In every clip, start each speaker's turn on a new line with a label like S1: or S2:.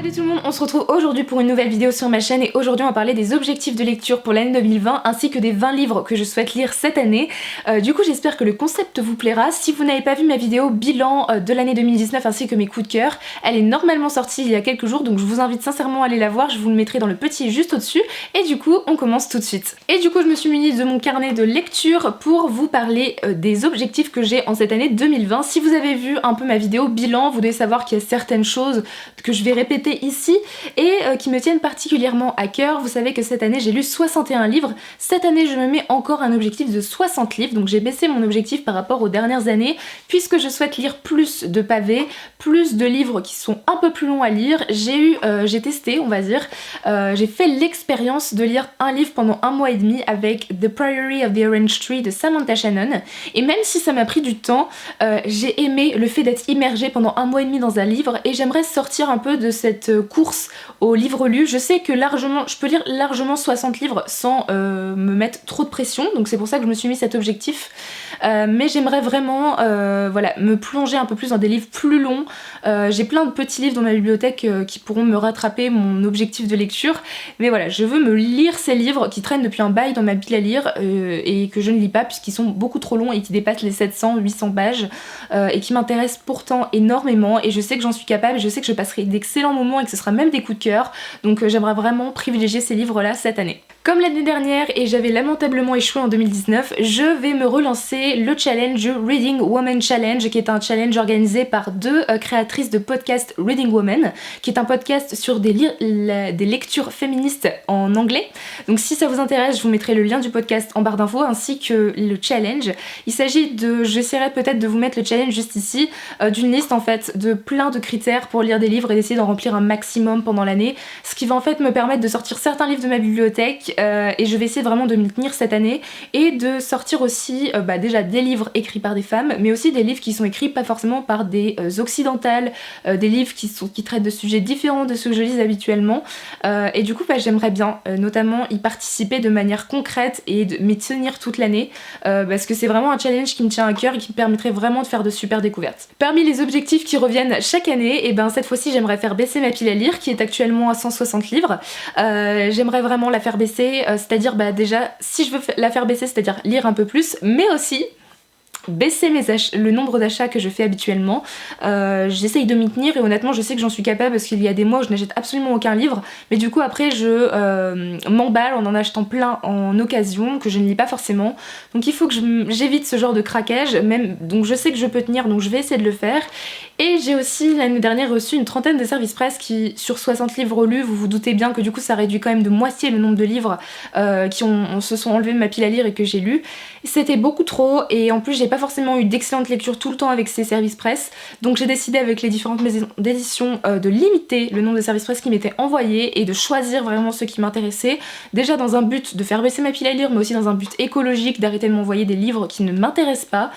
S1: Salut tout le monde, on se retrouve aujourd'hui pour une nouvelle vidéo sur ma chaîne et aujourd'hui on va parler des objectifs de lecture pour l'année 2020 ainsi que des 20 livres que je souhaite lire cette année. Du coup j'espère que le concept vous plaira. Si vous n'avez pas vu ma vidéo bilan de l'année 2019 ainsi que mes coups de cœur, elle est normalement sortie il y a quelques jours donc je vous invite sincèrement à aller la voir, je vous le mettrai dans le petit juste au-dessus et du coup on commence tout de suite. Et du coup je me suis munie de mon carnet de lecture pour vous parler des objectifs que j'ai en cette année 2020. Si vous avez vu un peu ma vidéo bilan, vous devez savoir qu'il y a certaines choses que je vais répéter ici et qui me tiennent particulièrement à cœur. Vous savez que cette année j'ai lu 61 livres, cette année je me mets encore un objectif de 60 livres, donc j'ai baissé mon objectif par rapport aux dernières années puisque je souhaite lire plus de pavés, plus de livres qui sont un peu plus longs à lire. J'ai testé on va dire, j'ai fait l'expérience de lire un livre pendant un mois et demi avec The Priory of the Orange Tree de Samantha Shannon et même si ça m'a pris du temps, j'ai aimé le fait d'être immergée pendant un mois et demi dans un livre et j'aimerais sortir un peu de cette course aux livres lus. Je sais que je peux lire largement 60 livres sans me mettre trop de pression, donc c'est pour ça que je me suis mis cet objectif. Mais j'aimerais vraiment voilà, me plonger un peu plus dans des livres plus longs. J'ai plein de petits livres dans ma bibliothèque qui pourront me rattraper mon objectif de lecture. Mais voilà, je veux me lire ces livres qui traînent depuis un bail dans ma pile à lire et que je ne lis pas puisqu'ils sont beaucoup trop longs et qui dépassent les 700-800 pages et qui m'intéressent pourtant énormément et je sais que j'en suis capable, je sais que je passerai d'excellents moments et que ce sera même des coups de cœur. Donc j'aimerais vraiment privilégier ces livres là cette année. Comme l'année dernière et j'avais lamentablement échoué en 2019, je vais me relancer le challenge Reading Woman Challenge qui est un challenge organisé par deux créatrices de podcast Reading Woman qui est un podcast sur des lectures féministes en anglais. Donc si ça vous intéresse, je vous mettrai le lien du podcast en barre d'infos ainsi que le challenge. Il s'agit de, j'essaierai peut-être de vous mettre le challenge juste ici, d'une liste en fait de plein de critères pour lire des livres et d'essayer d'en remplir un maximum pendant l'année, ce qui va en fait me permettre de sortir certains livres de ma bibliothèque et je vais essayer vraiment de m'y tenir cette année et de sortir aussi déjà des livres écrits par des femmes mais aussi des livres qui sont écrits pas forcément par des occidentales, des livres qui traitent de sujets différents de ceux que je lis habituellement et du coup j'aimerais bien notamment y participer de manière concrète et de m'y tenir toute l'année parce que c'est vraiment un challenge qui me tient à cœur et qui me permettrait vraiment de faire de super découvertes. Parmi les objectifs qui reviennent chaque année, et cette fois-ci j'aimerais faire baisser ma pile à lire qui est actuellement à 160 livres. J'aimerais vraiment la faire baisser, c'est-à-dire déjà si je veux la faire baisser, c'est-à-dire lire un peu plus, mais aussi baisser le nombre d'achats que je fais habituellement. J'essaye de m'y tenir et honnêtement je sais que j'en suis capable parce qu'il y a des mois où je n'achète absolument aucun livre mais du coup après je m'emballe en achetant plein en occasion que je ne lis pas forcément, donc il faut que j'évite ce genre de craquage donc je sais que je peux tenir donc je vais essayer de le faire. Et j'ai aussi l'année dernière reçu une trentaine de services presse qui sur 60 livres lus, vous vous doutez bien que du coup ça réduit quand même de moitié le nombre de livres qui se sont enlevés de ma pile à lire et que j'ai lu. C'était beaucoup trop et en plus j'ai pas forcément eu d'excellentes lectures tout le temps avec ces services presse, donc j'ai décidé avec les différentes maisons d'édition de limiter le nombre de services presse qui m'étaient envoyés et de choisir vraiment ceux qui m'intéressaient, déjà dans un but de faire baisser ma pile à lire mais aussi dans un but écologique d'arrêter de m'envoyer des livres qui ne m'intéressent pas.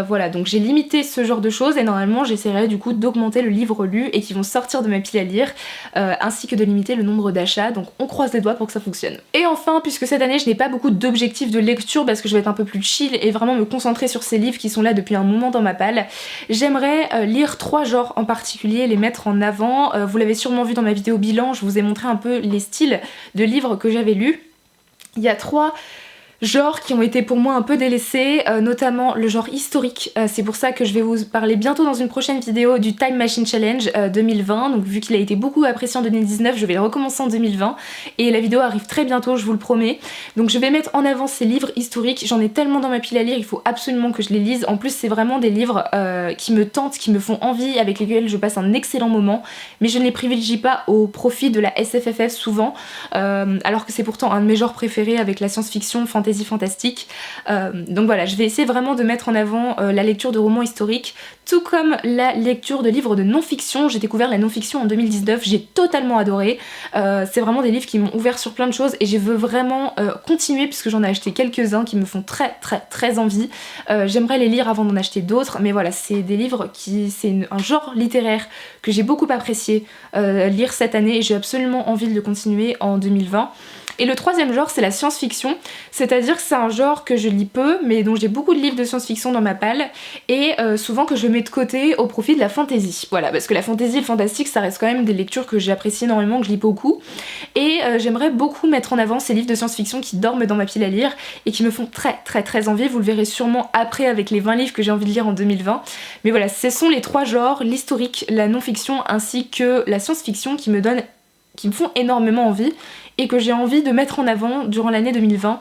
S1: Voilà, donc j'ai limité ce genre de choses et normalement j'essaierai du coup d'augmenter le livre lu et qui vont sortir de ma pile à lire ainsi que de limiter le nombre d'achats, donc on croise les doigts pour que ça fonctionne. Et enfin, puisque cette année je n'ai pas beaucoup d'objectifs de lecture parce que je vais être un peu plus chill et vraiment me concentrer sur ces livres qui sont là depuis un moment dans ma palle, j'aimerais lire 3 genres en particulier, les mettre en avant. Vous l'avez sûrement vu dans ma vidéo bilan, je vous ai montré un peu les styles de livres que j'avais lus. Il y a 3 genres qui ont été pour moi un peu délaissés, notamment le genre historique. C'est pour ça que je vais vous parler bientôt dans une prochaine vidéo du Time Machine Challenge 2020, donc vu qu'il a été beaucoup apprécié en 2019, je vais le recommencer en 2020 et la vidéo arrive très bientôt, je vous le promets. Donc je vais mettre en avant ces livres historiques, j'en ai tellement dans ma pile à lire, il faut absolument que je les lise. En plus c'est vraiment des livres qui me tentent, qui me font envie, avec lesquels je passe un excellent moment, mais je ne les privilégie pas au profit de la SFFF souvent, alors que c'est pourtant un de mes genres préférés avec la science-fiction, fantasy fantastique. Donc voilà, je vais essayer vraiment de mettre en avant la lecture de romans historiques, tout comme la lecture de livres de non-fiction. J'ai découvert la non-fiction en 2019, j'ai totalement adoré. C'est vraiment des livres qui m'ont ouvert sur plein de choses et je veux vraiment continuer puisque j'en ai acheté quelques-uns qui me font très envie. J'aimerais les lire avant d'en acheter d'autres, mais voilà, c'est des livres c'est un genre littéraire que j'ai beaucoup apprécié lire cette année et j'ai absolument envie de le continuer en 2020. Et le troisième genre c'est la science-fiction, c'est-à-dire que c'est un genre que je lis peu mais dont j'ai beaucoup de livres de science-fiction dans ma palle et souvent que je mets de côté au profit de la fantasy. Voilà, parce que la fantasy et le fantastique ça reste quand même des lectures que j'apprécie énormément, que je lis beaucoup et j'aimerais beaucoup mettre en avant ces livres de science-fiction qui dorment dans ma pile à lire et qui me font très envie. Vous le verrez sûrement après avec les 20 livres que j'ai envie de lire en 2020. Mais voilà, ce sont les trois genres, l'historique, la non-fiction ainsi que la science-fiction qui me font énormément envie et que j'ai envie de mettre en avant durant l'année 2020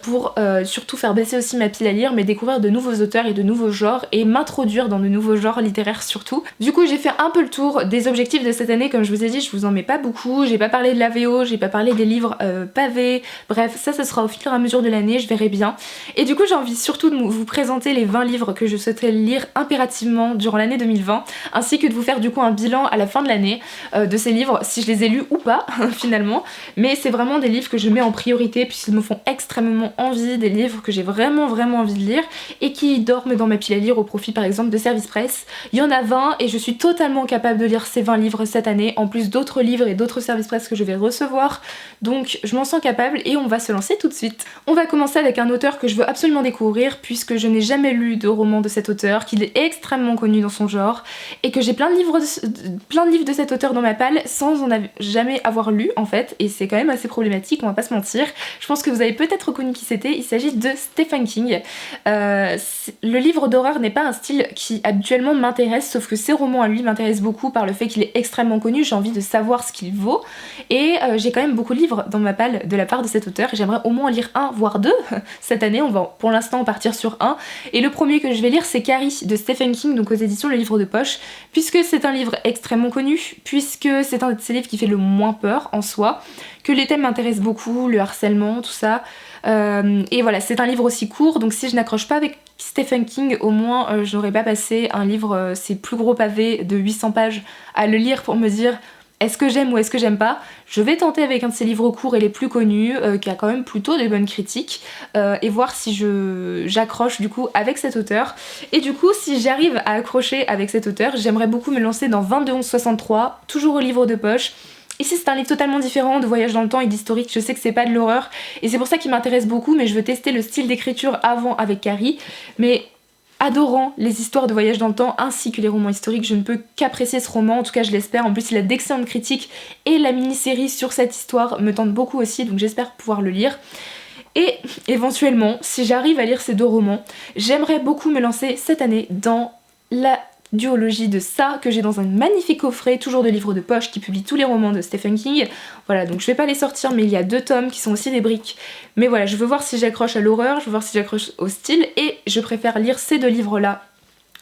S1: pour surtout faire baisser aussi ma pile à lire, mais découvrir de nouveaux auteurs et de nouveaux genres et m'introduire dans de nouveaux genres littéraires surtout. Du coup j'ai fait un peu le tour des objectifs de cette année, comme je vous ai dit je vous en mets pas beaucoup, j'ai pas parlé de la VO, j'ai pas parlé des livres pavés, bref ça sera au fur et à mesure de l'année, je verrai bien. Et du coup j'ai envie surtout de vous présenter les 20 livres que je souhaiterais lire impérativement durant l'année 2020, ainsi que de vous faire du coup un bilan à la fin de l'année de ces livres, si je les ai lus ou pas finalement, mais c'est vraiment des livres que je mets en priorité puisqu'ils me font extrêmement envie, des livres que j'ai vraiment envie de lire et qui dorment dans ma pile à lire au profit par exemple de Service Presse. Il y en a 20 et je suis totalement capable de lire ces 20 livres cette année, en plus d'autres livres et d'autres Service Presse que je vais recevoir, donc je m'en sens capable et on va se lancer tout de suite. On va commencer avec un auteur que je veux absolument découvrir puisque je n'ai jamais lu de roman de cet auteur, qu'il est extrêmement connu dans son genre et que j'ai plein de livres de cet auteur dans ma palle sans en jamais avoir lu en fait, et c'est quand même assez problématique, on va pas se mentir. Je pense que vous avez peut-être reconnu qui c'était, il s'agit de Stephen King. Le livre d'horreur n'est pas un style qui habituellement m'intéresse, sauf que ses romans à lui m'intéressent beaucoup par le fait qu'il est extrêmement connu, j'ai envie de savoir ce qu'il vaut, et j'ai quand même beaucoup de livres dans ma palle de la part de cet auteur, j'aimerais au moins en lire un, voire deux cette année, on va pour l'instant partir sur un, et le premier que je vais lire c'est Carrie de Stephen King, donc aux éditions Le Livre de Poche, puisque c'est un livre extrêmement connu, puisque c'est un de ces livres qui fait le moins peur en soi, que les thèmes m'intéressent beaucoup, le harcèlement, tout ça. Et voilà, c'est un livre aussi court, donc si je n'accroche pas avec Stephen King, au moins je n'aurais pas passé un livre, ces plus gros pavés de 800 pages, à le lire pour me dire est-ce que j'aime ou est-ce que j'aime pas. Je vais tenter avec un de ces livres courts et les plus connus, qui a quand même plutôt des bonnes critiques, et voir si j'accroche du coup avec cet auteur. Et du coup, si j'arrive à accrocher avec cet auteur, j'aimerais beaucoup me lancer dans 22-11-63, toujours au livre de poche. Ici c'est un livre totalement différent de voyage dans le temps et d'historique, je sais que c'est pas de l'horreur et c'est pour ça qu'il m'intéresse beaucoup, mais je veux tester le style d'écriture avant avec Carrie, mais adorant les histoires de voyage dans le temps ainsi que les romans historiques, je ne peux qu'apprécier ce roman, en tout cas je l'espère. En plus il a d'excellentes critiques et la mini-série sur cette histoire me tente beaucoup aussi, donc j'espère pouvoir le lire. Et éventuellement, si j'arrive à lire ces deux romans, j'aimerais beaucoup me lancer cette année dans la duologie de ça que j'ai dans un magnifique coffret, toujours de livres de poche qui publie tous les romans de Stephen King. Voilà, donc je vais pas les sortir, mais il y a 2 tomes qui sont aussi des briques. Mais voilà, je veux voir si j'accroche à l'horreur, je veux voir si j'accroche au style, et je préfère lire ces 2 livres-là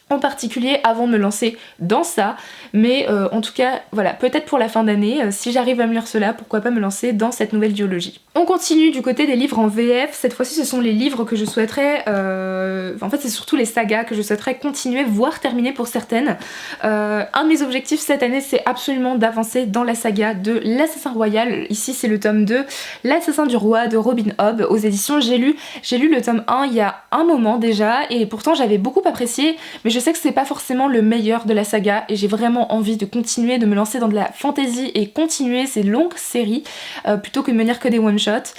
S1: en particulier avant de me lancer dans ça, mais en tout cas voilà, peut-être pour la fin d'année, si j'arrive à me lire cela, pourquoi pas me lancer dans cette nouvelle duologie. On continue du côté des livres en VF, cette fois-ci ce sont les livres que je souhaiterais, en fait c'est surtout les sagas que je souhaiterais continuer, voire terminer pour certaines. Un de mes objectifs cette année c'est absolument d'avancer dans la saga de l'Assassin Royal, ici c'est le tome 2, L'Assassin du Roi de Robin Hobb aux éditions J'ai lu le tome 1 il y a un moment déjà, et pourtant j'avais beaucoup apprécié, mais je sais que c'est pas forcément le meilleur de la saga et j'ai vraiment envie de continuer, de me lancer dans de la fantasy et continuer ces longues séries plutôt que de me lire que des one-shots.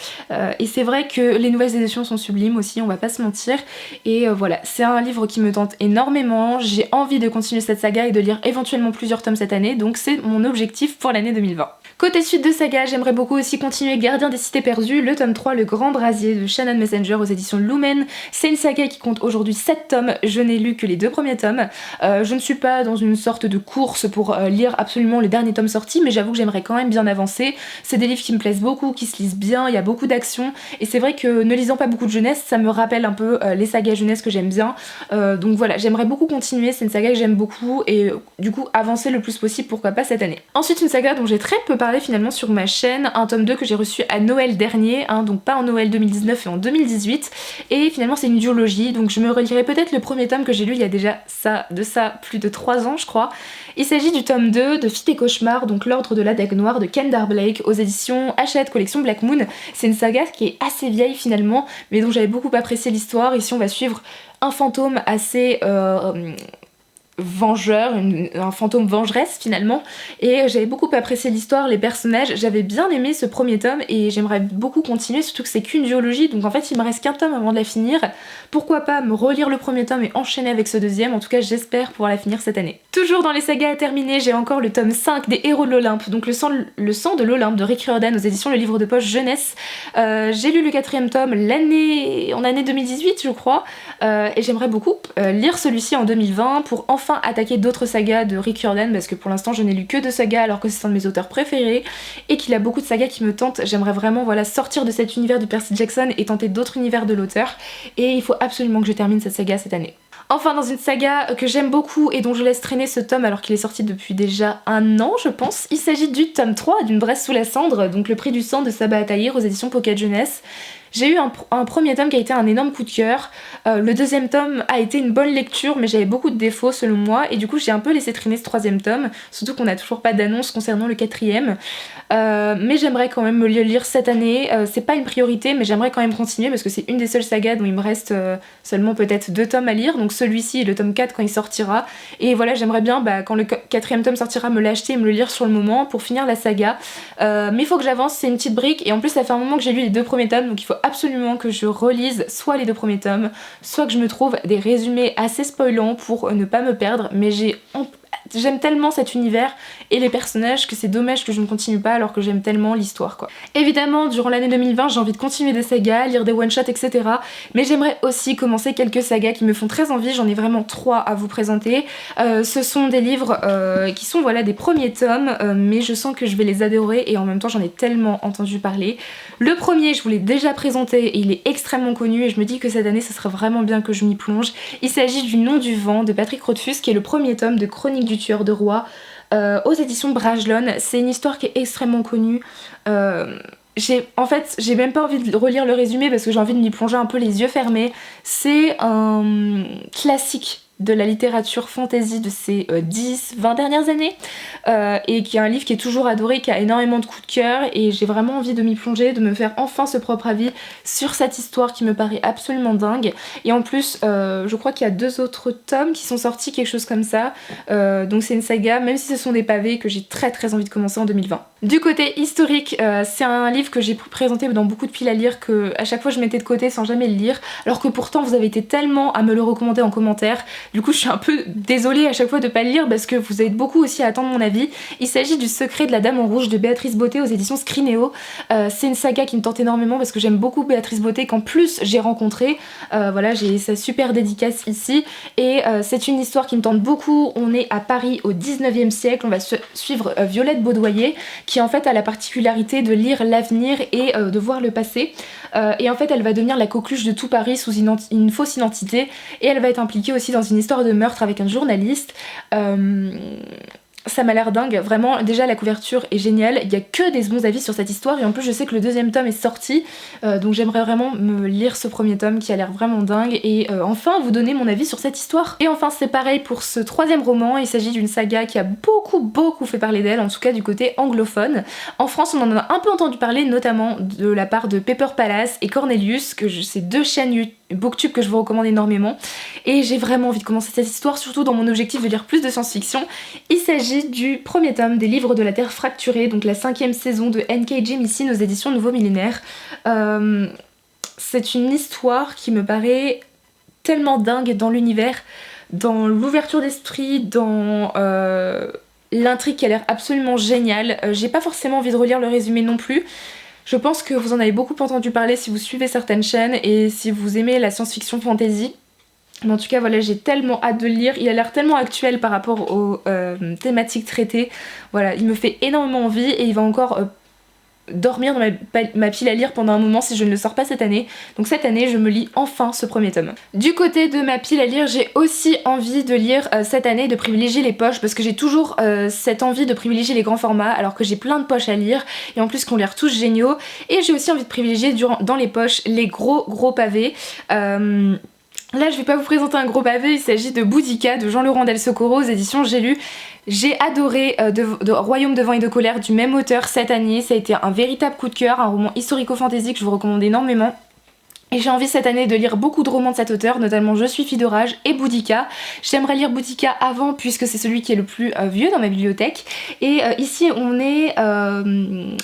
S1: Et c'est vrai que les nouvelles éditions sont sublimes aussi, on va pas se mentir. Et voilà, c'est un livre qui me tente énormément, j'ai envie de continuer cette saga et de lire éventuellement plusieurs tomes cette année, donc c'est mon objectif pour l'année 2020. Côté suite de saga, j'aimerais beaucoup aussi continuer Gardien des Cités Perdues, le tome 3, Le Grand Brasier de Shannon Messenger aux éditions Lumen. C'est une saga qui compte aujourd'hui 7 tomes, je n'ai lu que les 2 premiers tomes. Je ne suis pas dans une sorte de course pour lire absolument les derniers tomes sortis, mais j'avoue que j'aimerais quand même bien avancer. C'est des livres qui me plaisent beaucoup, qui se lisent bien, il y a beaucoup d'action, et c'est vrai que ne lisant pas beaucoup de jeunesse, ça me rappelle un peu les sagas jeunesse que j'aime bien. Donc voilà, j'aimerais beaucoup continuer, c'est une saga que j'aime beaucoup, et du coup avancer le plus possible, pourquoi pas cette année. Ensuite une saga dont j'ai très peu parlé finalement sur ma chaîne, un tome 2 que j'ai reçu à Noël dernier, donc pas en Noël 2019 et en 2018, et finalement c'est une duologie, donc je me relirai peut-être le premier tome que j'ai lu il y a déjà de ça plus de 3 ans je crois. Il s'agit du tome 2 de Fille et Cauchemar, donc l'ordre de la Dague Noire de Kendar Blake aux éditions Hachette collection Black Moon. C'est une saga qui est assez vieille finalement, mais dont j'avais beaucoup apprécié l'histoire. Ici on va suivre un fantôme assez vengeur, un fantôme vengeresse finalement, et j'avais beaucoup apprécié l'histoire, les personnages, j'avais bien aimé ce premier tome et j'aimerais beaucoup continuer, surtout que c'est qu'une duologie, donc en fait il me reste qu'un tome avant de la finir. Pourquoi pas me relire le premier tome et enchaîner avec ce deuxième, en tout cas j'espère pouvoir la finir cette année. Toujours dans les sagas à terminer, j'ai encore le tome 5 des Héros de l'Olympe, donc le sang de l'Olympe de Rick Riordan aux éditions Le Livre de Poche Jeunesse. J'ai lu le 4e tome en année 2018 je crois, et j'aimerais beaucoup lire celui-ci en 2020 pour enfin attaquer d'autres sagas de Rick Riordan, parce que pour l'instant je n'ai lu que 2 sagas alors que c'est un de mes auteurs préférés et qu'il a beaucoup de sagas qui me tentent. J'aimerais vraiment sortir de cet univers de Percy Jackson et tenter d'autres univers de l'auteur, et il faut absolument que je termine cette saga cette année. Enfin, dans une saga que j'aime beaucoup et dont je laisse traîner ce tome alors qu'il est sorti depuis déjà 1 an je pense, il s'agit du tome 3 d'Une Bresse sous la cendre, donc Le Prix du sang de Saba Attahir aux éditions Pocket Jeunesse. J'ai eu un premier tome qui a été un énorme coup de cœur, le 2e tome a été une bonne lecture mais j'avais beaucoup de défauts selon moi, et du coup j'ai un peu laissé traîner ce 3e tome, surtout qu'on n'a toujours pas d'annonce concernant le 4e, mais j'aimerais quand même me le lire cette année, c'est pas une priorité mais j'aimerais quand même continuer parce que c'est une des seules sagas dont il me reste seulement peut-être 2 tomes à lire, donc celui-ci et le tome 4 quand il sortira, et voilà j'aimerais bien quand le 4e tome sortira me l'acheter et me le lire sur le moment pour finir la saga, mais il faut que j'avance, c'est une petite brique, et en plus ça fait un moment que j'ai lu les 2 premiers tomes, donc il faut absolument que je relise soit les 2 premiers tomes, soit que je me trouve des résumés assez spoilants pour ne pas me perdre, mais j'aime tellement cet univers et les personnages que c'est dommage que je ne continue pas alors que j'aime tellement l'histoire quoi. Évidemment durant l'année 2020 j'ai envie de continuer des sagas, lire des one-shots etc, mais j'aimerais aussi commencer quelques sagas qui me font très envie, j'en ai vraiment 3 à vous présenter. Ce sont des livres qui sont des premiers tomes, mais je sens que je vais les adorer et en même temps j'en ai tellement entendu parler. Le premier je vous l'ai déjà présenté et il est extrêmement connu et je me dis que cette année ça serait vraiment bien que je m'y plonge. Il s'agit du Nom du vent de Patrick Rothfuss qui est le premier tome de Chronique du tueur de roi aux éditions Brajlon. C'est une histoire qui est extrêmement connue. En fait, j'ai même pas envie de relire le résumé parce que j'ai envie de m'y plonger un peu les yeux fermés. C'est un classique de la littérature fantasy de ces 10-20 dernières années, et qui est un livre qui est toujours adoré, qui a énormément de coups de cœur, et j'ai vraiment envie de m'y plonger, de me faire enfin ce propre avis sur cette histoire qui me paraît absolument dingue. Et en plus je crois qu'il y a 2 autres tomes qui sont sortis, quelque chose comme ça, donc c'est une saga, même si ce sont des pavés, que j'ai très envie de commencer en 2020. Du côté historique, c'est un livre que j'ai présenté dans beaucoup de piles à lire, que à chaque fois je mettais de côté sans jamais le lire, alors que pourtant vous avez été tellement à me le recommander en commentaire. Du coup je suis un peu désolée à chaque fois de pas le lire parce que vous êtes beaucoup aussi à attendre mon avis. Il s'agit du Secret de la Dame en rouge de Béatrice Beauté aux éditions Scrinéo. C'est une saga qui me tente énormément parce que j'aime beaucoup Béatrice Beauté, qu'en plus j'ai rencontré. Voilà, j'ai sa super dédicace ici, et c'est une histoire qui me tente beaucoup. On est à Paris au 19e siècle, on va suivre Violette Baudoyer qui en fait a la particularité de lire l'avenir et de voir le passé, et en fait elle va devenir la coqueluche de tout Paris sous une fausse identité, et elle va être impliquée aussi dans une histoire de meurtre avec un journaliste. Ça m'a l'air dingue, vraiment. Déjà la couverture est géniale, il y a que des bons avis sur cette histoire, et en plus je sais que le 2e tome est sorti, donc j'aimerais vraiment me lire ce premier tome qui a l'air vraiment dingue, et enfin vous donner mon avis sur cette histoire. Et enfin c'est pareil pour ce 3e roman, il s'agit d'une saga qui a beaucoup fait parler d'elle, en tout cas du côté anglophone. En France on en a un peu entendu parler, notamment de la part de Pepper Palace et Cornelius, ces 2 chaînes Booktube que je vous recommande énormément, et j'ai vraiment envie de commencer cette histoire, surtout dans mon objectif de lire plus de science-fiction. Il s'agit du premier tome des Livres de la Terre fracturée, donc la 5e saison de N.K. Jemisin aux éditions Nouveau Millénaire. C'est une histoire qui me paraît tellement dingue dans l'univers, dans l'ouverture d'esprit, dans l'intrigue qui a l'air absolument géniale. J'ai pas forcément envie de relire le résumé non plus. Je pense que vous en avez beaucoup entendu parler si vous suivez certaines chaînes et si vous aimez la science-fiction fantasy. Mais en tout cas voilà, j'ai tellement hâte de le lire, il a l'air tellement actuel par rapport aux thématiques traitées. Voilà, il me fait énormément envie, et il va encore dormir dans ma pile à lire pendant un moment si je ne le sors pas cette année. Donc cette année je me lis enfin ce premier tome. Du côté de ma pile à lire, j'ai aussi envie de lire cette année, de privilégier les poches, parce que j'ai toujours cette envie de privilégier les grands formats alors que j'ai plein de poches à lire, et en plus qu'on l'air tous géniaux, et j'ai aussi envie de privilégier dans les poches les gros pavés. Là je vais pas vous présenter un gros pavé, il s'agit de Boudica de Jean-Laurent Del Socorro aux éditions J'ai lu. J'ai adoré de Royaume de vent et de colère du même auteur cette année, ça a été un véritable coup de cœur, un roman historico-fantasy que je vous recommande énormément. Et j'ai envie cette année de lire beaucoup de romans de cet auteur, notamment Je suis fille d'orage et Boudica. J'aimerais lire Boudica avant puisque c'est celui qui est le plus vieux dans ma bibliothèque. Et ici on est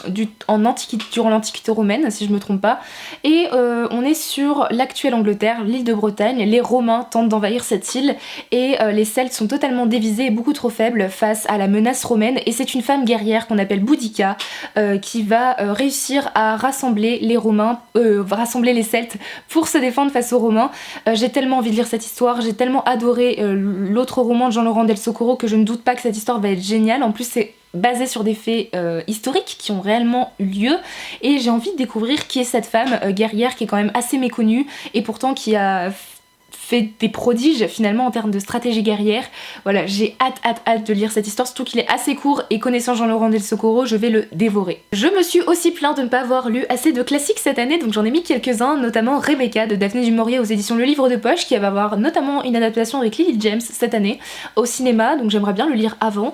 S1: durant l'Antiquité romaine si je me trompe pas. Et on est sur l'actuelle Angleterre, l'île de Bretagne. Les Romains tentent d'envahir cette île et les Celtes sont totalement dévisés et beaucoup trop faibles face à la menace romaine. Et c'est une femme guerrière qu'on appelle Boudica qui va réussir à rassembler les Romains, rassembler les Celtes pour se défendre face aux Romains. J'ai tellement envie de lire cette histoire, j'ai tellement adoré l'autre roman de Jean-Laurent Del Socorro que je ne doute pas que cette histoire va être géniale. En plus c'est basé sur des faits historiques qui ont réellement eu lieu et j'ai envie de découvrir qui est cette femme guerrière qui est quand même assez méconnue et pourtant qui a fait des prodiges finalement en termes de stratégie guerrière. Voilà, j'ai hâte de lire cette histoire, surtout qu'il est assez court et connaissant Jean-Laurent Del Socorro, je vais le dévorer. Je me suis aussi plaint de ne pas avoir lu assez de classiques cette année, donc j'en ai mis quelques-uns, notamment Rebecca de Daphné du Maurier aux éditions Le Livre de Poche, qui va avoir notamment une adaptation avec Lily James cette année au cinéma, donc j'aimerais bien le lire avant.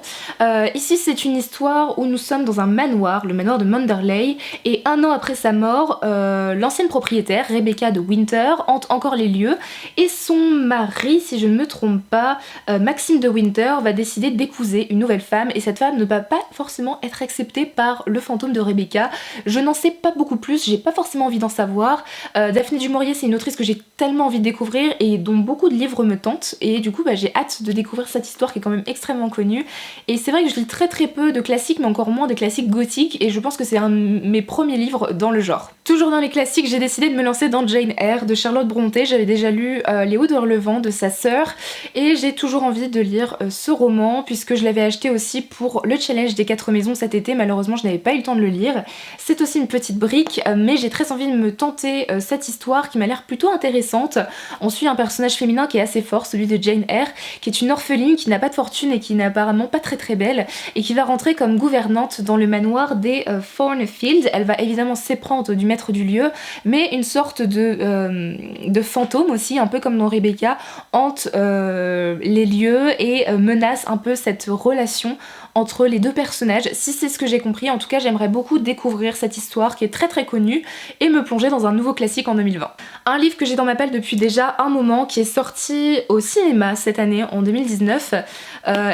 S1: Ici c'est une histoire où nous sommes dans un manoir, le manoir de Manderley, et un an après sa mort, l'ancienne propriétaire, Rebecca de Winter, hante encore les lieux, et son mari, si je ne me trompe pas, Maxime de Winter, va décider d'épouser une nouvelle femme et cette femme ne va pas forcément être acceptée par le fantôme de Rebecca. Je n'en sais pas beaucoup plus, j'ai pas forcément envie d'en savoir. Daphné du Maurier, c'est une autrice que j'ai tellement envie de découvrir et dont beaucoup de livres me tentent et du coup j'ai hâte de découvrir cette histoire qui est quand même extrêmement connue. Et c'est vrai que je lis très peu de classiques mais encore moins des classiques gothiques et je pense que c'est un de mes premiers livres dans le genre. Toujours dans les classiques, j'ai décidé de me lancer dans Jane Eyre de Charlotte Brontë. J'avais déjà lu Les Odeurs le vent de sa sœur et j'ai toujours envie de lire ce roman puisque je l'avais acheté aussi pour le challenge des 4 maisons cet été. Malheureusement je n'avais pas eu le temps de le lire. C'est aussi une petite brique mais j'ai très envie de me tenter cette histoire qui m'a l'air plutôt intéressante. On suit un personnage féminin qui est assez fort, celui de Jane Eyre, qui est une orpheline qui n'a pas de fortune et qui n'est apparemment pas très belle et qui va rentrer comme gouvernante dans le manoir des Thornfield. Elle va évidemment s'éprendre du maître du lieu mais une sorte de fantôme aussi, un peu comme dans Rebecca, hante les lieux et menace un peu cette relation entre les deux personnages. Si c'est ce que j'ai compris, en tout cas j'aimerais beaucoup découvrir cette histoire qui est très connue et me plonger dans un nouveau classique en 2020. Un livre que j'ai dans ma palle depuis déjà un moment qui est sorti au cinéma cette année en 2019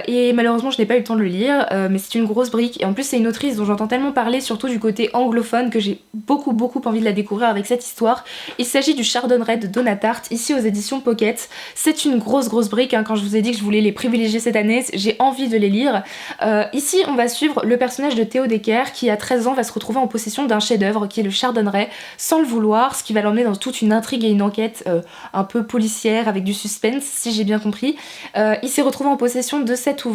S1: et malheureusement je n'ai pas eu le temps de le lire mais c'est une grosse brique et en plus c'est une autrice dont j'entends tellement parler surtout du côté anglophone que j'ai beaucoup envie de la découvrir avec cette histoire. Il s'agit du Chardonneret de Donna Tartt ici aux éditions Pocket. C'est une grosse brique hein. Quand je vous ai dit que je voulais les privilégier cette année, j'ai envie de les lire. Ici on va suivre le personnage de Théo Decker qui à 13 ans va se retrouver en possession d'un chef-d'œuvre qui est le Chardonneret sans le vouloir, ce qui va l'emmener dans toute une intrigue et une enquête un peu policière avec du suspense si j'ai bien compris. Il s'est retrouvé en possession de cette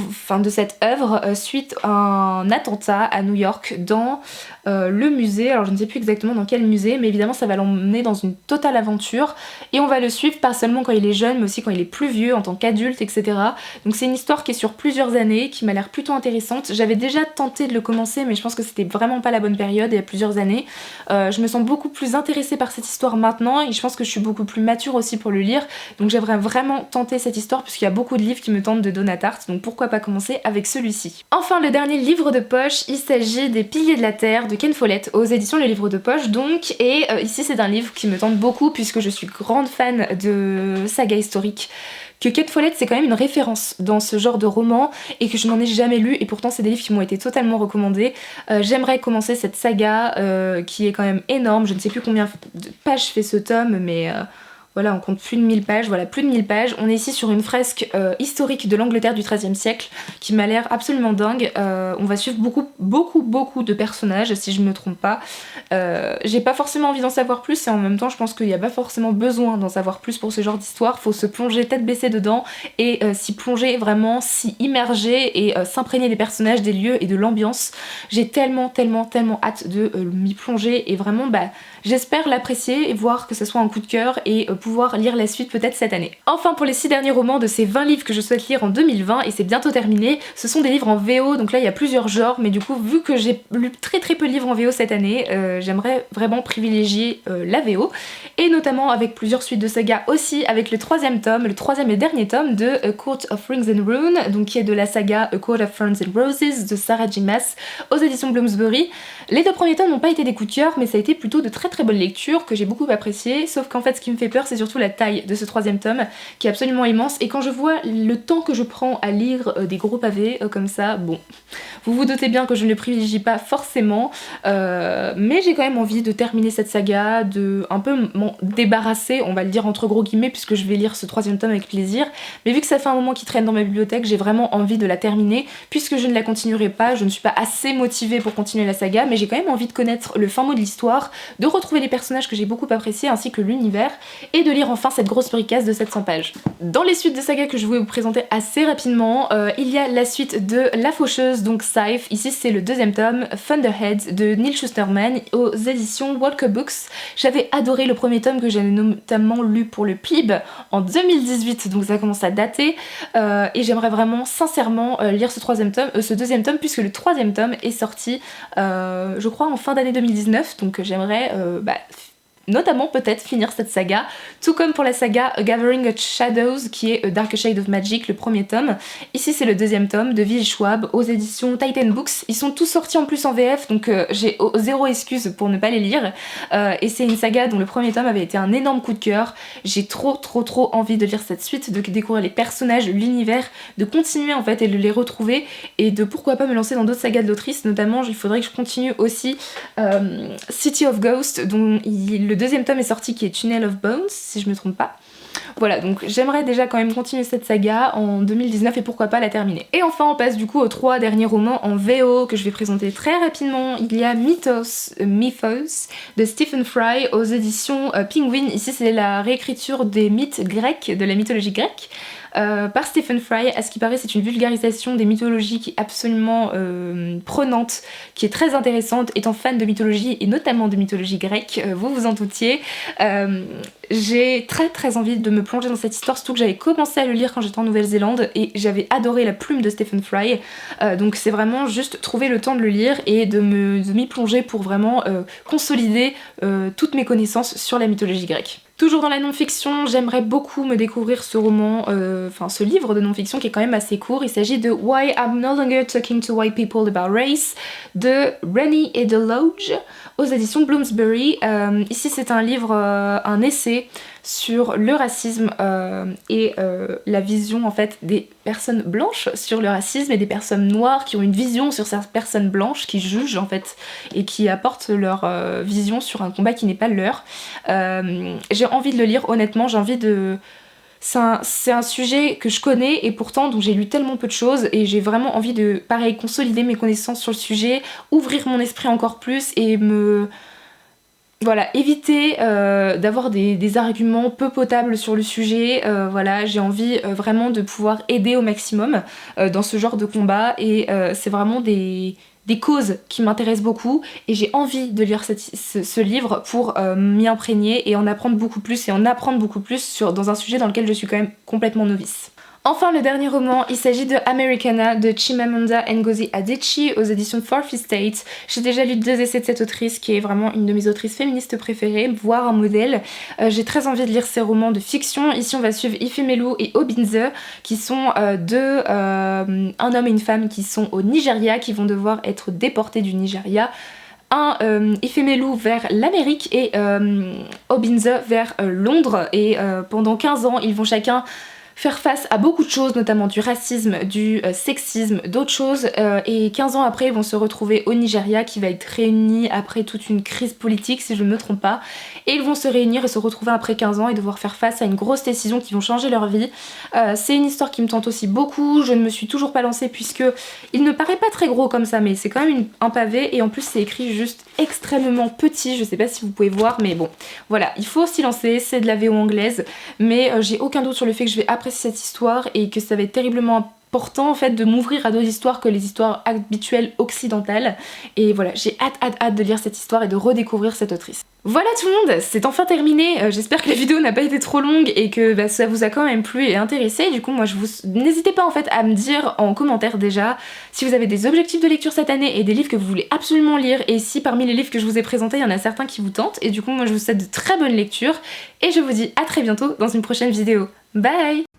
S1: œuvre suite à un attentat à New York dans le musée, alors je ne sais plus exactement dans quel musée mais évidemment ça va l'emmener dans une totale aventure et on va le suivre pas seulement quand il est jeune mais aussi quand il est plus vieux en tant qu'adulte etc. Donc c'est une histoire qui est sur plusieurs années qui m'a l'air plutôt intéressante. J'avais déjà tenté de le commencer mais je pense que c'était vraiment pas la bonne période il y a plusieurs années. Je me sens beaucoup plus intéressée par cette histoire maintenant et je pense que je suis beaucoup plus mature aussi pour le lire donc j'aimerais vraiment tenter cette histoire puisqu'il y a beaucoup de livres qui me tentent de Donna Tartt donc pourquoi pas commencer avec celui-ci. Enfin le dernier livre de poche, il s'agit des Piliers de la Terre de Ken Follett aux éditions Le Livre de Poche donc et ici c'est un livre qui me tente beaucoup puisque je suis grande fan de saga historique, que Ken Follett c'est quand même une référence dans ce genre de roman et que je n'en ai jamais lu et pourtant c'est des livres qui m'ont été totalement recommandés. J'aimerais commencer cette saga qui est quand même énorme, je ne sais plus combien de pages fait ce tome mais voilà, on compte plus de 1000 pages, voilà, plus de 1000 pages. On est ici sur une fresque historique de l'Angleterre du XIIIe siècle qui m'a l'air absolument dingue. On va suivre beaucoup de personnages, si je me trompe pas. J'ai pas forcément envie d'en savoir plus et en même temps, je pense qu'il n'y a pas forcément besoin d'en savoir plus pour ce genre d'histoire. Faut se plonger tête baissée dedans et s'y plonger vraiment, s'y immerger et s'imprégner des personnages, des lieux et de l'ambiance. J'ai tellement hâte de m'y plonger et vraiment, j'espère l'apprécier et voir que ce soit un coup de cœur et pouvoir pouvoir lire la suite peut-être cette année. Enfin pour les 6 derniers romans de ces 20 livres que je souhaite lire en 2020, et c'est bientôt terminé, ce sont des livres en VO, donc là il y a plusieurs genres, mais du coup vu que j'ai lu très peu de livres en VO cette année, j'aimerais vraiment privilégier la VO, et notamment avec plusieurs suites de saga aussi, avec le troisième et dernier tome de A Court of Rings and Runes, donc qui est de la saga A Court of Thorns and Roses de Sarah J. Maas aux éditions Bloomsbury. Les 2 premiers tomes n'ont pas été des coups de cœur, mais ça a été plutôt de très bonnes lectures que j'ai beaucoup appréciées, sauf qu'en fait ce qui me fait peur c'est surtout la taille de ce 3e tome qui est absolument immense, et quand je vois le temps que je prends à lire des gros pavés comme ça, bon, vous vous doutez bien que je ne le privilégie pas forcément, mais j'ai quand même envie de terminer cette saga, de un peu m'en débarrasser, on va le dire entre gros guillemets, puisque je vais lire ce 3e tome avec plaisir, mais vu que ça fait un moment qu'il traîne dans ma bibliothèque, j'ai vraiment envie de la terminer, puisque je ne la continuerai pas, je ne suis pas assez motivée pour continuer la saga, mais j'ai quand même envie de connaître le fin mot de l'histoire, de retrouver les personnages que j'ai beaucoup appréciés, ainsi que l'univers, et de lire enfin cette grosse bricasse de 700 pages. Dans les suites de saga que je voulais vous présenter assez rapidement, il y a la suite de La Faucheuse, donc Scythe. Ici c'est le 2e tome, Thunderhead de Neil Shusterman aux éditions Walker Books. J'avais adoré le 1er tome que j'avais notamment lu pour le PLIB en 2018, donc ça commence à dater, et j'aimerais vraiment sincèrement lire ce 2e tome, puisque le 3e tome est sorti je crois en fin d'année 2019, donc j'aimerais notamment peut-être finir cette saga, tout comme pour la saga Gathering of Shadows qui est Dark Shade of Magic, le 1er tome. Ici c'est le 2e tome de Will Schwab aux éditions Titan Books. Ils sont tous sortis en plus en VF, donc j'ai zéro excuse pour ne pas les lire, et c'est une saga dont le 1er tome avait été un énorme coup de cœur. J'ai trop envie de lire cette suite, de découvrir les personnages, l'univers, de continuer en fait et de les retrouver, et de pourquoi pas me lancer dans d'autres sagas de l'autrice. Notamment il faudrait que je continue aussi City of Ghosts, dont le 2e tome est sorti, qui est Tunnel of Bones si je me trompe pas. Voilà, donc j'aimerais déjà quand même continuer cette saga en 2019 et pourquoi pas la terminer. Et enfin on passe du coup aux 3 derniers romans en VO que je vais présenter très rapidement. Il y a Mythos de Stephen Fry aux éditions Penguin. Ici c'est la réécriture des mythes grecs, de la mythologie grecque. Par Stephen Fry. À ce qui paraît c'est une vulgarisation des mythologies qui est absolument prenante, qui est très intéressante. Étant fan de mythologie et notamment de mythologie grecque, vous vous en doutiez, j'ai très envie de me plonger dans cette histoire, surtout que j'avais commencé à le lire quand j'étais en Nouvelle-Zélande et j'avais adoré la plume de Stephen Fry, donc c'est vraiment juste trouver le temps de le lire et de m'y plonger pour vraiment consolider toutes mes connaissances sur la mythologie grecque. Toujours dans la non-fiction, j'aimerais beaucoup me découvrir ce roman, ce livre de non-fiction qui est quand même assez court. Il s'agit de Why I'm No Longer Talking to White People About Race de Rennie Edeloge aux éditions Bloomsbury. Ici c'est un livre, un essai sur le racisme et la vision en fait des personnes blanches sur le racisme et des personnes noires qui ont une vision sur ces personnes blanches, qui jugent en fait et qui apportent leur vision sur un combat qui n'est pas le leur. J'ai envie de le lire, honnêtement, j'ai envie de... C'est un sujet que je connais et pourtant dont j'ai lu tellement peu de choses, et j'ai vraiment envie de, pareil, consolider mes connaissances sur le sujet, ouvrir mon esprit encore plus et éviter d'avoir des arguments peu potables sur le sujet. Voilà, j'ai envie vraiment de pouvoir aider au maximum dans ce genre de combat, et c'est vraiment des causes qui m'intéressent beaucoup, et j'ai envie de lire ce livre pour m'y imprégner et en apprendre beaucoup plus, dans un sujet dans lequel je suis quand même complètement novice. Enfin le dernier roman, il s'agit de Americana de Chimamanda Ngozi Adichie aux éditions Fourth Estate. J'ai déjà lu 2 essais de cette autrice qui est vraiment une de mes autrices féministes préférées, voire un modèle. J'ai très envie de lire ces romans de fiction. Ici on va suivre Ifemelu et Obinze qui sont un homme et une femme qui sont au Nigeria, qui vont devoir être déportés du Nigeria. Ifemelu vers l'Amérique et Obinze vers Londres, et pendant 15 ans ils vont chacun faire face à beaucoup de choses, notamment du racisme, du sexisme, d'autres choses, et 15 ans après ils vont se retrouver au Nigeria qui va être réuni après toute une crise politique si je ne me trompe pas, et ils vont se réunir et se retrouver après 15 ans et devoir faire face à une grosse décision qui vont changer leur vie. C'est une histoire qui me tente aussi beaucoup, je ne me suis toujours pas lancée puisque il ne paraît pas très gros comme ça, mais c'est quand même un pavé, et en plus c'est écrit juste extrêmement petit, je sais pas si vous pouvez voir, mais bon voilà, il faut s'y lancer, c'est de la VO anglaise, mais j'ai aucun doute sur le fait que je vais apprécier cette histoire et que ça va être terriblement important en fait de m'ouvrir à d'autres histoires que les histoires habituelles occidentales, et voilà, j'ai hâte de lire cette histoire et de redécouvrir cette autrice. Voilà tout le monde, c'est enfin terminé, j'espère que la vidéo n'a pas été trop longue et que ça vous a quand même plu et intéressé. Du coup moi n'hésitez pas en fait à me dire en commentaire déjà si vous avez des objectifs de lecture cette année et des livres que vous voulez absolument lire, et si parmi les livres que je vous ai présentés il y en a certains qui vous tentent. Et du coup moi je vous souhaite de très bonnes lectures et je vous dis à très bientôt dans une prochaine vidéo. Bye!